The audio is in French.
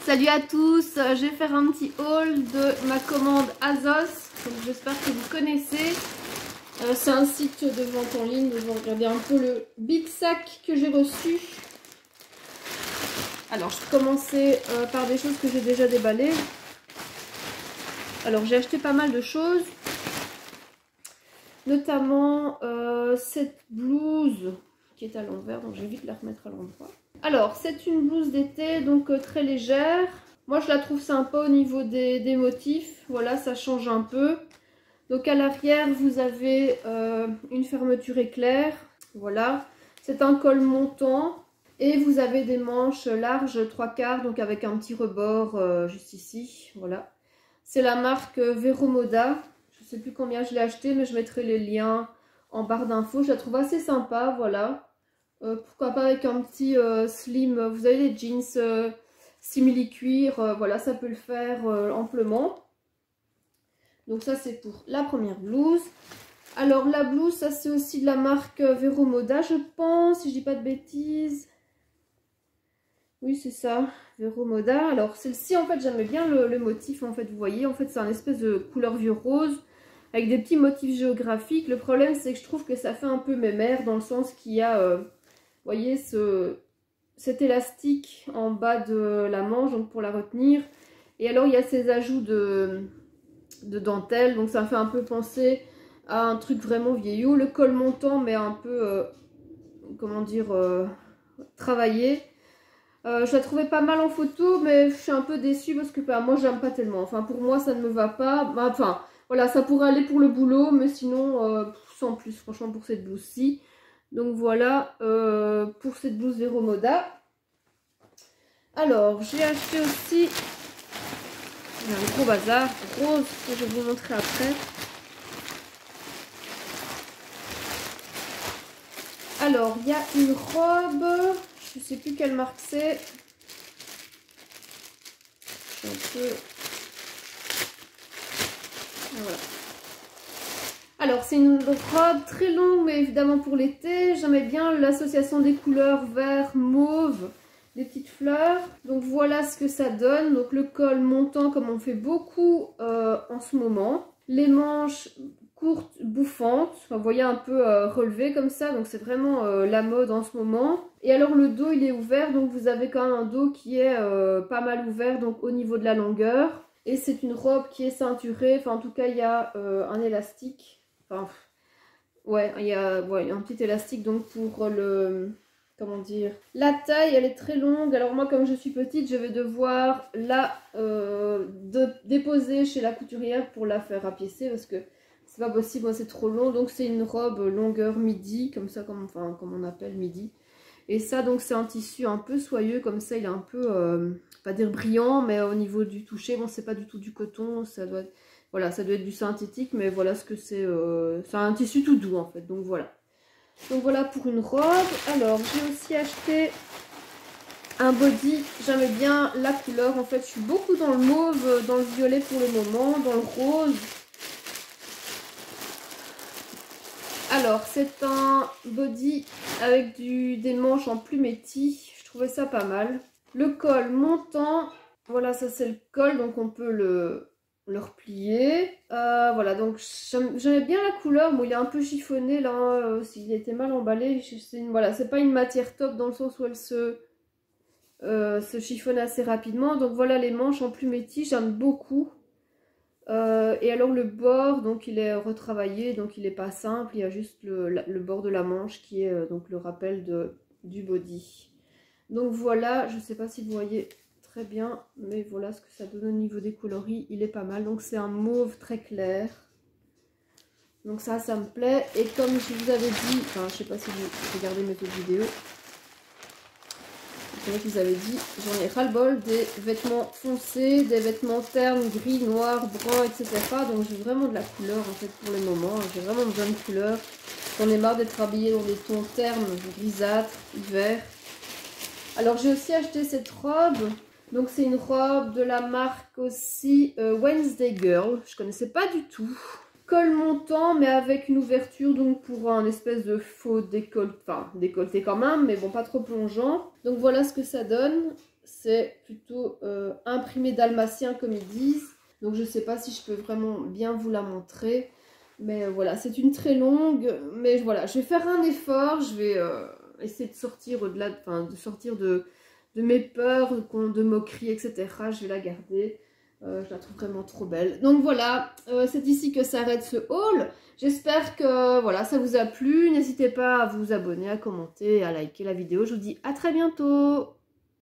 Salut à tous, je vais faire un petit haul de ma commande Azos, donc j'espère que vous connaissez. C'est un site de vente en ligne, je vais regarder un peu le big sac que j'ai reçu. Alors je vais commencer par des choses que j'ai déjà déballées. Alors j'ai acheté pas mal de choses, notamment cette blouse qui est à l'envers, donc je vais vite la remettre à l'endroit. Alors c'est une blouse d'été, donc très légère. Moi je la trouve sympa au niveau des motifs, voilà, ça change un peu. Donc à l'arrière vous avez une fermeture éclair, voilà. C'est un col montant et vous avez des manches larges 3/4, donc avec un petit rebord juste ici, voilà. C'est la marque Vero Moda, je ne sais plus combien je l'ai acheté, mais je mettrai les liens en barre d'infos. Je la trouve assez sympa, voilà. Pourquoi pas avec un petit slim, vous avez les jeans simili cuir, voilà, ça peut le faire amplement. Donc ça c'est pour la première blouse. Alors la blouse, ça c'est aussi de la marque Vero Moda, je pense, si je dis pas de bêtises. Oui c'est ça, Vero Moda. Alors celle-ci en fait j'aimais bien le motif, en fait vous voyez, en fait c'est un espèce de couleur vieux rose avec des petits motifs géographiques. Le problème c'est que je trouve que ça fait un peu mémère dans le sens qu'il y a, vous voyez, cet élastique en bas de la manche, donc pour la retenir. Et alors il y a ces ajouts de dentelle, donc ça me fait un peu penser à un truc vraiment vieillot. Le col montant mais un peu, comment dire, travaillé. Je la trouvais pas mal en photo, mais je suis un peu déçue parce que moi j'aime pas tellement. Enfin pour moi ça ne me va pas. Enfin voilà, ça pourrait aller pour le boulot, mais sinon sans plus franchement pour cette blouse-ci. Donc voilà pour cette blouse Vero Moda. Alors j'ai acheté aussi un gros bazar rose que je vais vous montrer après. Alors il y a une robe, je sais plus quelle marque c'est. Voilà. Alors c'est une robe très longue, mais évidemment pour l'été. J'aimais bien l'association des couleurs vert, mauve, des petites fleurs. Donc voilà ce que ça donne. Donc le col montant comme on fait beaucoup en ce moment. Les manches courtes, bouffantes. Enfin, vous voyez un peu relevées comme ça. Donc c'est vraiment la mode en ce moment. Et alors le dos il est ouvert. Donc vous avez quand même un dos qui est pas mal ouvert. Donc au niveau de la longueur. Et c'est une robe qui est ceinturée. Enfin en tout cas il y a un élastique. Enfin, ouais, il y a un petit élastique donc pour le... Comment dire? La taille, elle est très longue. Alors moi, comme je suis petite, je vais devoir la déposer chez la couturière pour la faire rapiécer parce que c'est pas possible, moi c'est trop long. Donc c'est une robe longueur midi, comme ça, comme on appelle midi. Et ça, donc c'est un tissu un peu soyeux, comme ça, il est un peu, pas dire brillant, mais au niveau du toucher, bon, c'est pas du tout du coton, ça doit être... Voilà, ça doit être du synthétique, mais voilà ce que c'est. C'est un tissu tout doux en fait, donc voilà. Donc voilà pour une robe. Alors j'ai aussi acheté un body. J'aimais bien la couleur. En fait, je suis beaucoup dans le mauve, dans le violet pour le moment, dans le rose. Alors c'est un body avec des manches en plumetti. Je trouvais ça pas mal. Le col montant. Voilà, ça c'est le col, donc on peut le replier. Voilà, donc j'aimais bien la couleur. Bon, il est un peu chiffonné là, s'il était mal emballé. Voilà, c'est pas une matière top dans le sens où elle se chiffonne assez rapidement. Donc voilà les manches en plumetti, j'aime beaucoup. Et alors le bord, donc il est retravaillé, donc il est pas simple. Il y a juste le bord de la manche qui est donc le rappel du body. Donc voilà, je sais pas si vous voyez très bien, mais voilà ce que ça donne au niveau des coloris, il est pas mal. Donc c'est un mauve très clair, donc ça me plaît. Et comme je vous avais dit, enfin je sais pas si vous regardez mes autres vidéos, c'est vrai que je vous avais dit, j'en ai ras le bol des vêtements foncés, des vêtements ternes, gris, noir, brun, etc. Donc j'ai vraiment de la couleur en fait pour le moment, j'ai vraiment besoin de couleur. J'en ai marre d'être habillée dans des tons ternes, grisâtres, hiver. Alors j'ai aussi acheté cette robe. Donc c'est une robe de la marque aussi Wednesday Girl. Je connaissais pas du tout. Col montant mais avec une ouverture donc pour un espèce de faux décolleté. Enfin décolleté quand même mais bon pas trop plongeant. Donc voilà ce que ça donne. c'est plutôt imprimé dalmatien comme ils disent. Donc je sais pas si je peux vraiment bien vous la montrer. Mais voilà, c'est une très longue. Mais voilà, je vais faire un effort. Je vais essayer de sortir au-delà, enfin de sortir de mes peurs, de moqueries, etc. Je vais la garder. Je la trouve vraiment trop belle. Donc voilà, c'est ici que s'arrête ce haul. J'espère que voilà, ça vous a plu. N'hésitez pas à vous abonner, à commenter, à liker la vidéo. Je vous dis à très bientôt.